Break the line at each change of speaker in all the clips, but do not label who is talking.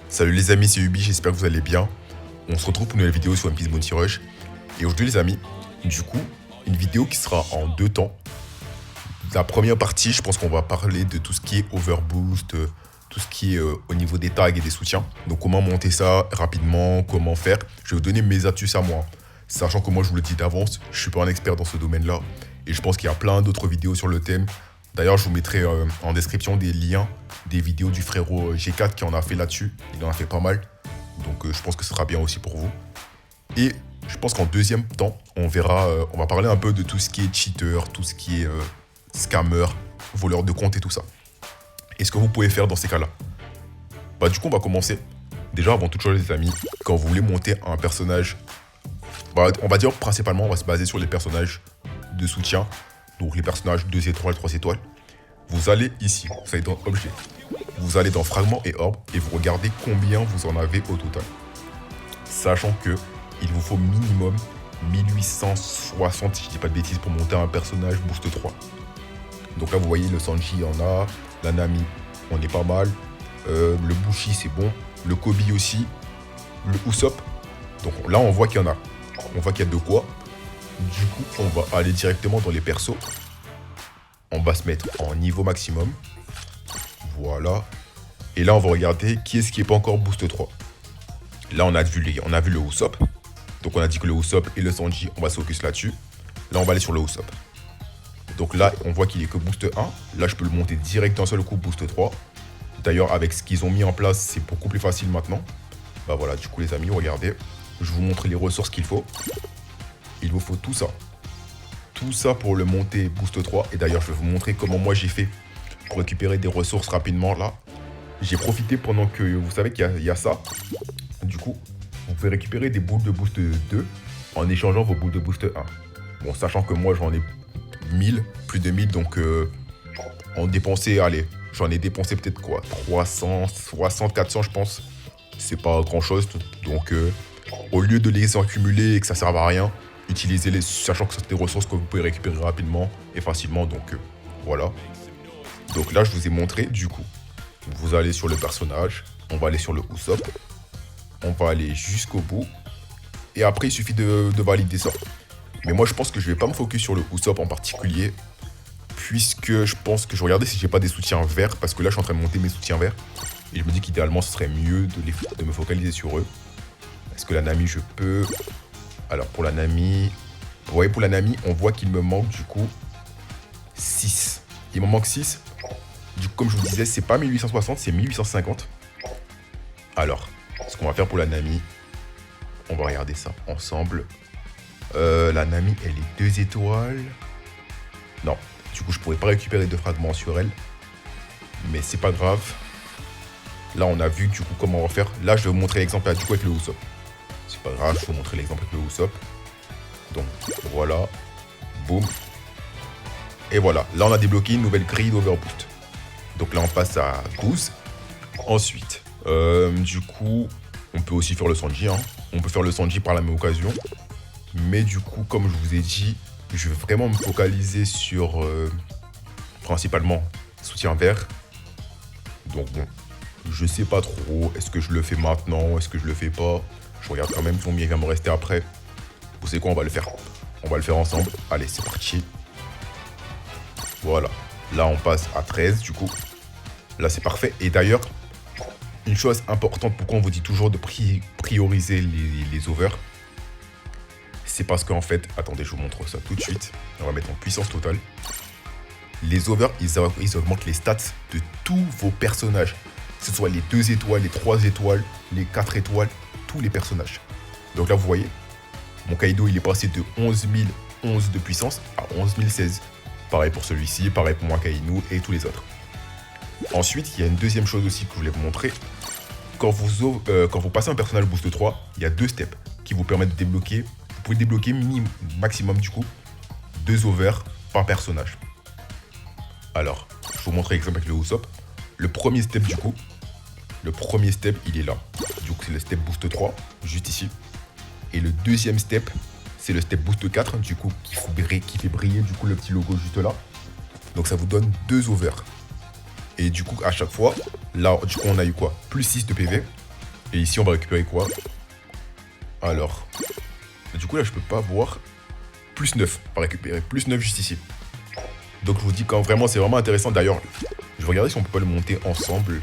Salut les amis, c'est Ubi, j'espère que vous allez bien. On se retrouve pour une nouvelle vidéo sur One Piece Bounty Rush. Et aujourd'hui les amis, du coup, une vidéo qui sera en deux temps. La première partie, je pense qu'on va parler de tout ce qui est overboost, tout ce qui est au niveau des tags et des soutiens. Donc comment monter ça rapidement, comment faire. Je vais vous donner mes astuces à moi. Sachant que moi je vous le dis d'avance, je suis pas un expert dans ce domaine-là. Et je pense qu'il y a plein d'autres vidéos sur le thème. D'ailleurs, je vous mettrai en description des liens, des vidéos du frérot G4 qui en a fait là-dessus. Il en a fait pas mal. Donc je pense que ce sera bien aussi pour vous. Et je pense qu'en deuxième temps, on verra, on va parler un peu de tout ce qui est cheater, tout ce qui est scammer, voleur de compte et tout ça. Et ce que vous pouvez faire dans ces cas-là. Bah du coup, on va commencer. Déjà, avant toute chose les amis, quand vous voulez monter un personnage, bah, on va dire principalement, on va se baser sur les personnages de soutien. Donc les personnages 2 étoiles, 3 étoiles. Vous allez ici, vous allez dans Objet. Vous allez dans Fragments et Orbes et vous regardez combien vous en avez au total. Sachant que il vous faut minimum 1860, si je dis pas de bêtises, pour monter un personnage boost 3. Donc là vous voyez le Sanji en a, la Nami on est pas mal, le Bushi c'est bon, le Kobe aussi, le Usopp. Donc là on voit qu'il y en a. On voit qu'il y a de quoi. Du coup, on va aller directement dans les persos. On va se mettre en niveau maximum. Voilà. Et là, on va regarder qui est-ce qui n'est pas encore boost 3. Là, on a vu le Usopp. Donc, on a dit que le Usopp et le Sanji, on va se focus là-dessus. Là, on va aller sur le Usopp. Donc là, on voit qu'il est que boost 1. Là, je peux le monter direct d'un seul coup boost 3. D'ailleurs, avec ce qu'ils ont mis en place, c'est beaucoup plus facile maintenant. Bah voilà, du coup, les amis, regardez. Je vous montre les ressources qu'il faut. Il vous faut tout ça. Tout ça pour le monter boost 3. Et d'ailleurs, je vais vous montrer comment moi j'ai fait pour récupérer des ressources rapidement là. J'ai profité pendant que vous savez qu'il y a ça. Du coup, vous pouvez récupérer des boules de boost 2 en échangeant vos boules de boost 1. Bon, sachant que moi j'en ai 1000, plus de 1000, donc j'en ai dépensé peut-être quoi, 360, 400 je pense. C'est pas grand chose. Donc au lieu de les accumuler et que ça serve à rien, utilisez-les, sachant que c'est des ressources que vous pouvez récupérer rapidement et facilement. Donc voilà. Donc là, je vous ai montré du coup. Vous allez sur le personnage, on va aller sur le Usopp, on va aller jusqu'au bout. Et après, il suffit de valider ça. Mais moi, je pense que je vais pas me focus sur le Usopp en particulier, puisque je pense que je vais regarder si j'ai pas des soutiens verts, parce que là, je suis en train de monter mes soutiens verts. Et je me dis qu'idéalement, ce serait mieux de me focaliser sur eux. Est-ce que la Nami, je peux... Alors, pour la Nami... Vous voyez, pour la Nami, on voit qu'il me manque, du coup, 6. Il m'en manque 6. Du coup, comme je vous disais, c'est pas 1860, c'est 1850. Alors, ce qu'on va faire pour la Nami, on va regarder ça ensemble. La Nami, elle est 2 étoiles. Non, du coup, je pourrais pas récupérer de fragments sur elle. Mais c'est pas grave. Là, on a vu, du coup, comment on va faire. Là, je vais vous montrer l'exemple, du coup, avec le Usopp. C'est pas grave, je vais vous montrer l'exemple avec le Usopp. Donc, voilà. Boum. Et voilà. Là, on a débloqué une nouvelle grille d'overboost. Donc là, on passe à 12. Ensuite, du coup, on peut aussi faire le Sanji. On peut faire le Sanji par la même occasion. Mais du coup, comme je vous ai dit, je vais vraiment me focaliser sur principalement soutien vert. Donc bon, je sais pas trop. Est-ce que je le fais maintenant? Est-ce que je le fais pas? Je regarde quand même combien il va me rester après. Vous savez quoi, on va le faire. On va le faire ensemble. Allez, c'est parti. Voilà. Là, on passe à 13, du coup. Là, c'est parfait. Et d'ailleurs, une chose importante, pourquoi on vous dit toujours de prioriser les overs, c'est parce qu'en fait... Attendez, je vous montre ça tout de suite. On va mettre en puissance totale. Les overs, ils augmentent les stats de tous vos personnages. Que ce soit les 2 étoiles, les 3 étoiles, les 4 étoiles, tous les personnages. Donc là, vous voyez, mon Kaido, il est passé de 11 011 de puissance à 11 016. Pareil pour celui-ci, pareil pour moi, Kainu et tous les autres. Ensuite, il y a une deuxième chose aussi que je voulais vous montrer. Quand vous passez un personnage boost 3, il y a 2 steps qui vous permettent de débloquer. Vous pouvez débloquer maximum du coup 2 overs par personnage. Alors, je vais vous montrer l'exemple avec le Usopp. Le premier step du coup, il est là. Du coup, c'est le step boost 3, juste ici. Et le deuxième step, c'est le step boost 4, du coup, qui fait briller du coup le petit logo juste là. Donc ça vous donne 2 overs. Et du coup, à chaque fois, là, du coup, on a eu quoi? Plus 6 de PV. Et ici, on va récupérer quoi? Alors, du coup, là, je peux pas voir. Plus 9, on va récupérer plus 9 juste ici. Donc, je vous dis quand vraiment, c'est vraiment intéressant. D'ailleurs, je vais regarder si on peut pas le monter ensemble.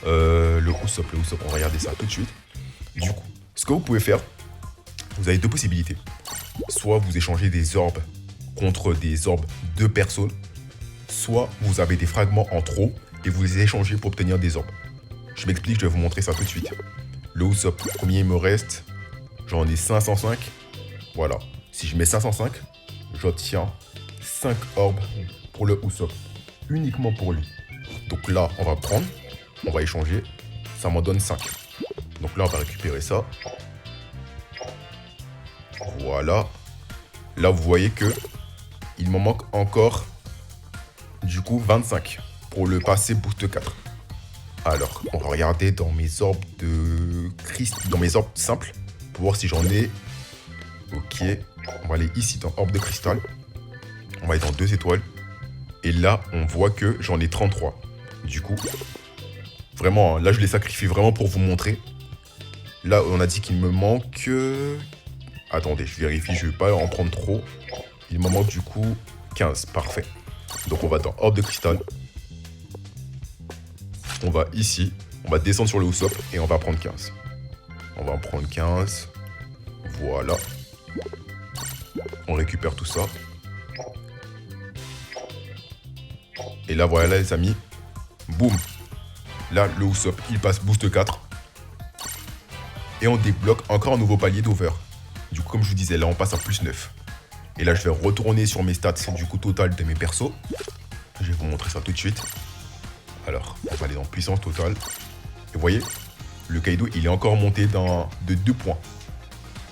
Le Usopp, on va regarder ça tout de suite. Du coup, ce que vous pouvez faire, vous avez deux possibilités. Soit vous échangez des orbes contre des orbes de perso, soit vous avez des fragments en trop et vous les échangez pour obtenir des orbes. Je m'explique, je vais vous montrer ça tout de suite. Le Usopp, combien il me reste? J'en ai 505. Voilà. Si je mets 505, j'obtiens 5 orbes pour le Usopp. Uniquement pour lui. Donc là, on va prendre, on va échanger. Ça m'en donne 5. Donc là, on va récupérer ça. Voilà. Là, vous voyez que il m'en manque encore, du coup, 25 pour le passer boost 4. Alors, on va regarder dans mes orbes de cristal, dans mes orbes simples, pour voir si j'en ai. Ok, on va aller ici dans orbe de cristal. On va aller dans 2 étoiles. Et là, on voit que j'en ai 33. Du coup, vraiment, là, je les sacrifie vraiment pour vous montrer. Là, on a dit qu'il me manque... Attendez, je vérifie, je ne vais pas en prendre trop. Il me manque du coup 15, parfait. Donc on va dans orbe de cristal. On va ici, on va descendre sur le Usopp et on va prendre 15. On va en prendre 15. Voilà. On récupère tout ça. Et là, voilà les amis. Boum. Là, le Usopp, il passe boost 4. Et on débloque encore un nouveau palier d'over. Du coup, comme je vous disais, là, on passe à plus 9. Et là, je vais retourner sur mes stats, du coup, total de mes persos. Je vais vous montrer ça tout de suite. Alors, on va aller dans puissance totale. Et vous voyez, le Kaido, il est encore monté de 2 points.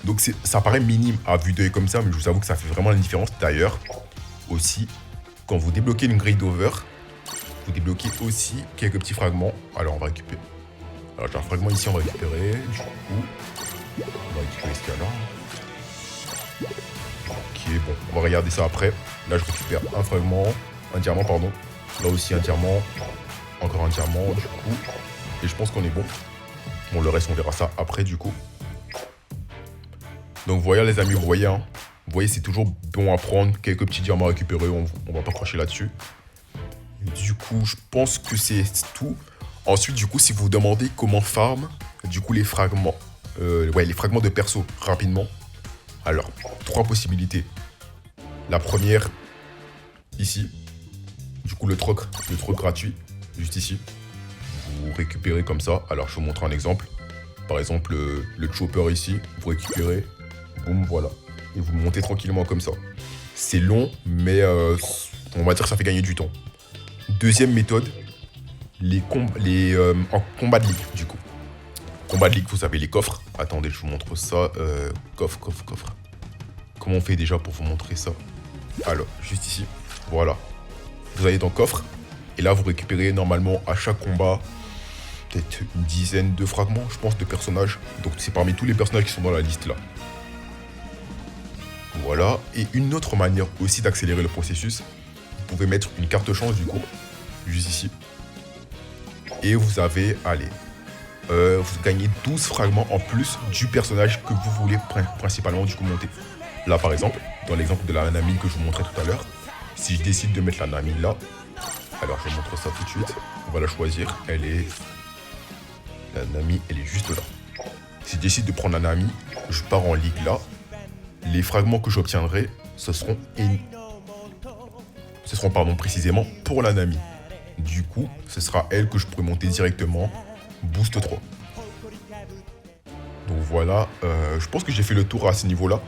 Donc, ça paraît minime à vue d'œil comme ça, mais je vous avoue que ça fait vraiment la différence. D'ailleurs, aussi, quand vous débloquez une grille d'over, vous débloquez aussi quelques petits fragments. Alors, on va récupérer. Alors, j'ai un fragment ici, on va récupérer. Du coup, on va récupérer ce qu'il y a là. Ok, bon, on va regarder ça après. Là, je récupère un fragment, un diamant, pardon. Là aussi, un diamant. Encore un diamant, du coup. Et je pense qu'on est bon. Bon, le reste, on verra ça après, du coup. Donc, voyez, les amis, vous voyez, hein. Vous voyez, c'est toujours bon à prendre. Quelques petits diamants à récupérer, on va pas cracher là-dessus. Du coup, je pense que c'est tout. Ensuite, du coup, si vous vous demandez comment farm, du coup, les fragments. Les fragments de perso, rapidement. Alors, 3 possibilités. La première, ici. Du coup, le troc gratuit, juste ici. Vous récupérez comme ça. Alors, je vais vous montrer un exemple. Par exemple, le chopper ici, vous récupérez. Boum, voilà. Et vous montez tranquillement comme ça. C'est long, mais on va dire que ça fait gagner du temps. Deuxième méthode, en combat de ligue, du coup. Combat de ligue, vous avez les coffres. Attendez, je vous montre ça. Coffre. Comment on fait déjà pour vous montrer ça? Alors, juste ici. Voilà. Vous allez dans coffre. Et là, vous récupérez normalement à chaque combat peut-être une dizaine de fragments, je pense, de personnages. Donc, c'est parmi tous les personnages qui sont dans la liste là. Voilà. Et une autre manière aussi d'accélérer le processus, vous pouvez mettre une carte chance du coup, juste ici. Et vous avez, allez, vous gagnez 12 fragments en plus du personnage que vous voulez principalement du coup monter. Là par exemple, dans l'exemple de la Nami que je vous montrais tout à l'heure, si je décide de mettre la Nami là, alors je vous montre ça tout de suite, on va la choisir, la Nami elle est juste là. Si je décide de prendre la Nami, je pars en ligue là, les fragments que j'obtiendrai, ce seront précisément pour la Nami. Du coup, ce sera elle que je pourrai monter directement, boost 3. Donc voilà, je pense que j'ai fait le tour à ce niveau-là.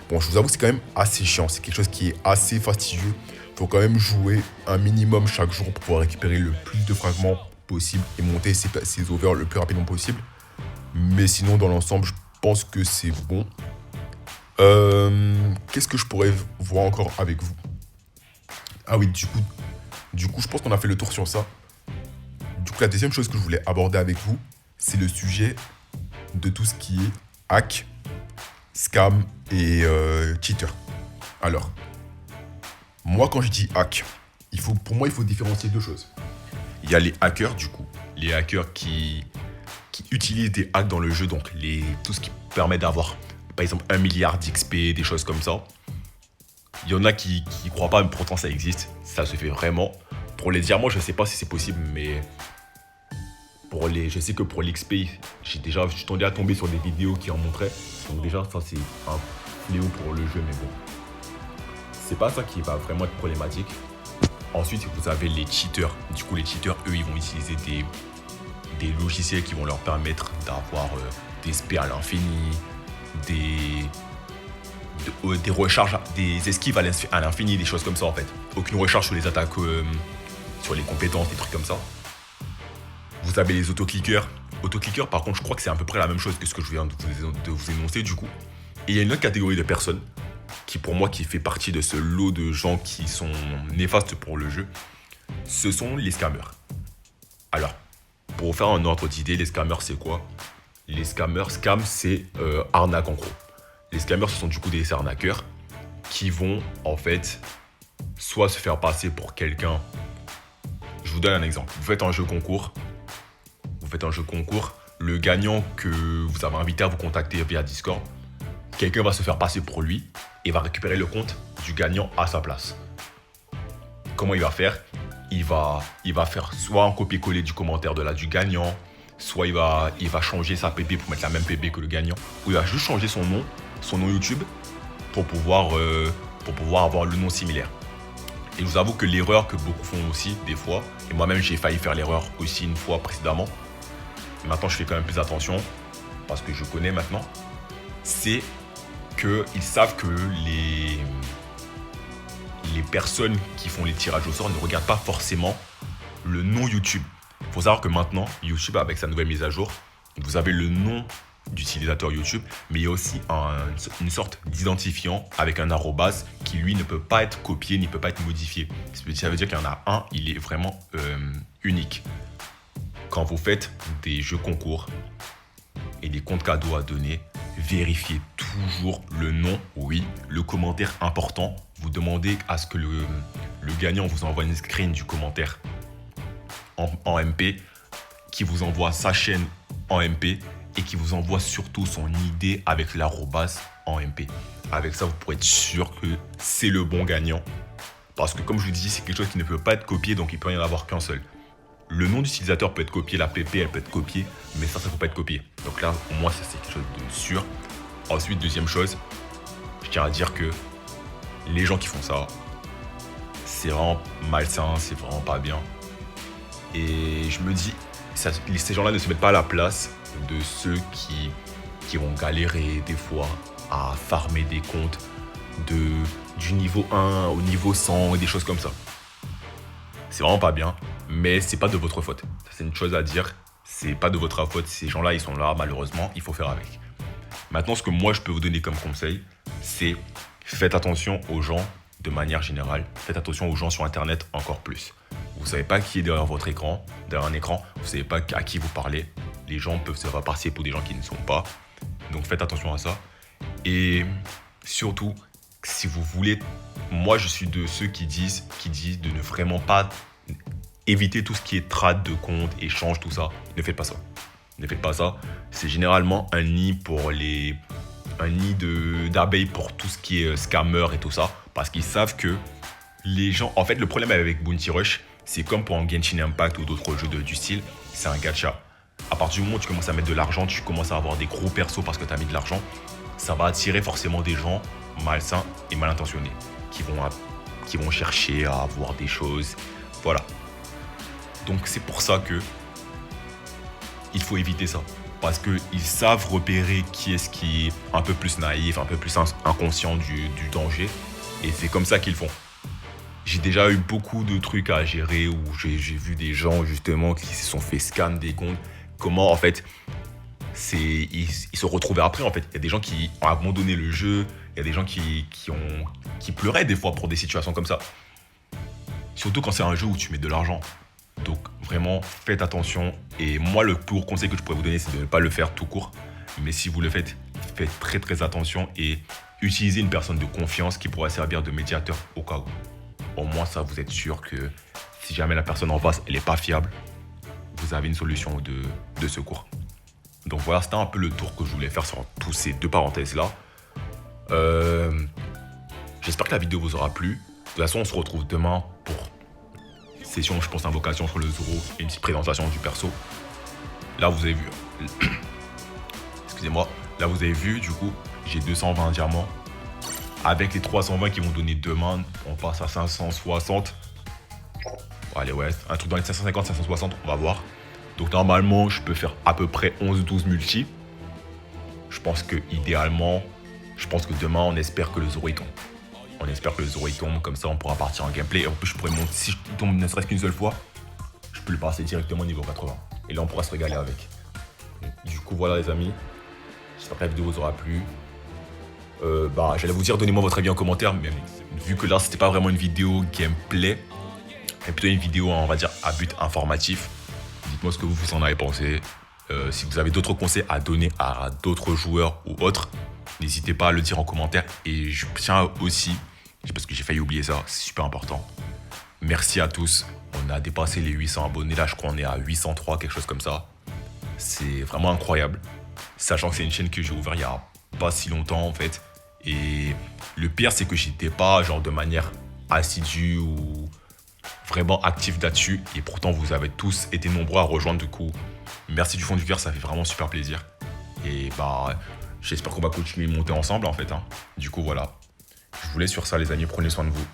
Bon, je vous avoue, c'est quand même assez chiant. C'est quelque chose qui est assez fastidieux. Il faut quand même jouer un minimum chaque jour pour pouvoir récupérer le plus de fragments possible et monter ses overs le plus rapidement possible. Mais sinon, dans l'ensemble, je pense que c'est bon. Qu'est-ce que je pourrais voir encore avec vous? Ah oui, du coup, je pense qu'on a fait le tour sur ça. Du coup, la deuxième chose que je voulais aborder avec vous, c'est le sujet de tout ce qui est hack, scam et cheater. Alors, moi, quand je dis hack, pour moi, il faut différencier deux choses. Il y a les hackers, du coup. Les hackers qui qui utilisent des hacks dans le jeu, donc tout ce qui permet d'avoir, par exemple, 1 milliard d'XP, des choses comme ça. Il y en a qui croient pas, mais pourtant ça existe. Ça se fait vraiment. Pour les diamants, je sais pas si c'est possible, mais je sais que pour l'XP, je suis déjà tombé sur des vidéos qui en montraient. Donc déjà, ça c'est un fléau pour le jeu, mais bon. C'est pas ça qui va vraiment être problématique. Ensuite, vous avez les cheaters. Du coup, les cheaters, eux, ils vont utiliser des logiciels qui vont leur permettre d'avoir des spé à l'infini, des recharges, des esquives à l'infini, des choses comme ça en fait. Aucune recharge sur les attaques, sur les compétences, des trucs comme ça. Vous avez les autoclickers. Autoclickers, par contre, je crois que c'est à peu près la même chose que ce que je viens de vous énoncer du coup. Et il y a une autre catégorie de personnes qui, pour moi, qui fait partie de ce lot de gens qui sont néfastes pour le jeu. Ce sont les scammers. Alors, pour vous faire un ordre d'idée, les scammers, c'est quoi? Les scammers, scam, c'est arnaque en gros. Les scammers, ce sont du coup des arnaqueurs qui vont en fait soit se faire passer pour quelqu'un. Je vous donne un exemple. Vous faites un jeu concours. Le gagnant que vous avez invité à vous contacter via Discord, quelqu'un va se faire passer pour lui et va récupérer le compte du gagnant à sa place. Comment il va faire? Il va faire soit un copier-coller du commentaire du gagnant, soit il va changer sa PB pour mettre la même PB que le gagnant, ou il va juste changer son nom YouTube pour pouvoir avoir le nom similaire. Et je vous avoue que l'erreur que beaucoup font aussi des fois, et moi-même j'ai failli faire l'erreur aussi une fois précédemment, maintenant je fais quand même plus attention parce que je connais maintenant, c'est qu'ils savent que les personnes qui font les tirages au sort ne regardent pas forcément le nom YouTube. Il faut savoir que maintenant, YouTube, avec sa nouvelle mise à jour, vous avez le nom d'utilisateur YouTube, mais il y a aussi une sorte d'identifiant avec un arrobase qui, lui, ne peut pas être copié, ni peut pas être modifié. Ça veut dire qu'il y en a un, il est vraiment unique. Quand vous faites des jeux concours et des comptes cadeaux à donner, vérifiez toujours le nom, oui, le commentaire important. Vous demandez à ce que le gagnant vous envoie une screen du commentaire en MP, qui vous envoie sa chaîne en MP et qui vous envoie surtout son ID avec l'arrobase en MP. Avec ça, vous pourrez être sûr que c'est le bon gagnant. Parce que comme je vous dis, c'est quelque chose qui ne peut pas être copié, donc il ne peut y en avoir qu'un seul. Le nom d'utilisateur peut être copié, la PP elle peut être copiée, mais ça ne peut pas être copié. Donc là, pour moi, ça c'est quelque chose de sûr. Ensuite, deuxième chose, je tiens à dire que les gens qui font ça, c'est vraiment malsain, c'est vraiment pas bien. Et je me dis, ces gens-là ne se mettent pas à la place de ceux qui vont galérer des fois à farmer des comptes du niveau 1 au niveau 100 et des choses comme ça. C'est vraiment pas bien, mais c'est pas de votre faute. Ça, c'est une chose à dire, c'est pas de votre faute. Ces gens-là, ils sont là, malheureusement, il faut faire avec. Maintenant, ce que moi, je peux vous donner comme conseil, c'est faites attention aux gens de manière générale. Faites attention aux gens sur Internet encore plus. Vous ne savez pas qui est derrière votre écran, derrière un écran. Vous ne savez pas à qui vous parlez. Les gens peuvent se faire passer pour des gens qui ne sont pas. Donc faites attention à ça. Et surtout, si vous voulez, moi je suis de ceux qui disent de ne vraiment pas éviter tout ce qui est trade de compte, échange, tout ça. Ne faites pas ça. Ne faites pas ça. C'est généralement un nid d'abeilles pour tout ce qui est scammer et tout ça. Parce qu'ils savent que les gens... En fait, le problème avec Bounty Rush, c'est comme pour un Genshin Impact ou d'autres jeux du style, c'est un gacha. À partir du moment où tu commences à mettre de l'argent, tu commences à avoir des gros persos parce que tu as mis de l'argent, ça va attirer forcément des gens malsains et mal intentionnés qui vont chercher à avoir des choses. Voilà. Donc c'est pour ça que il faut éviter ça. Parce qu'ils savent repérer qui est-ce qui est un peu plus naïf, un peu plus inconscient du danger. Et c'est comme ça qu'ils font. J'ai déjà eu beaucoup de trucs à gérer où j'ai vu des gens justement qui se sont fait scan des comptes. Comment en fait, ils se retrouvaient après en fait. Il y a des gens qui ont abandonné le jeu. Il y a des gens qui pleuraient des fois pour des situations comme ça. Surtout quand c'est un jeu où tu mets de l'argent. Donc vraiment, faites attention. Et moi, le plus gros conseil que je pourrais vous donner, c'est de ne pas le faire tout court. Mais si vous le faites, faites très très attention et utilisez une personne de confiance qui pourra servir de médiateur au cas où. Au moins ça, vous êtes sûr que si jamais la personne en face, elle n'est pas fiable, vous avez une solution de secours. Donc voilà, c'était un peu le tour que je voulais faire sur tous ces deux parenthèses-là. J'espère que la vidéo vous aura plu. De toute façon, on se retrouve demain pour une session, je pense, d'invocation sur le Zoro et une petite présentation du perso. Là, vous avez vu. Excusez-moi. Là, vous avez vu, du coup, j'ai 220 diamants. Avec les 320 qui vont donner demain, on passe à 560. Bon, allez, ouais, un truc dans les 550, 560, on va voir. Donc, normalement, je peux faire à peu près 11-12 multi. Je pense que, idéalement, demain, on espère que le Zoro il tombe. On espère que le Zoro il tombe, comme ça, on pourra partir en gameplay. Et en plus, je pourrais monter, si je tombe ne serait-ce qu'une seule fois, je peux le passer directement au niveau 80. Et là, on pourra se régaler avec. Du coup, voilà, les amis. J'espère que la vidéo vous aura plu. J'allais vous dire, donnez-moi votre avis en commentaire, mais vu que là, c'était pas vraiment une vidéo gameplay, mais plutôt une vidéo, on va dire, à but informatif, dites-moi ce que vous en avez pensé. Si vous avez d'autres conseils à donner à d'autres joueurs ou autres, n'hésitez pas à le dire en commentaire. Et je tiens aussi, parce que j'ai failli oublier ça, c'est super important. Merci à tous. On a dépassé les 800 abonnés. Là, je crois qu'on est à 803, quelque chose comme ça. C'est vraiment incroyable. Sachant que c'est une chaîne que j'ai ouverte il y a pas si longtemps en fait. Et le pire, c'est que j'étais pas genre de manière assidue ou vraiment actif là-dessus. Et pourtant, vous avez tous été nombreux à rejoindre du coup. Merci du fond du cœur, ça fait vraiment super plaisir. Et j'espère qu'on va continuer de monter ensemble en fait. Du coup, voilà. Je vous laisse sur ça les amis, prenez soin de vous.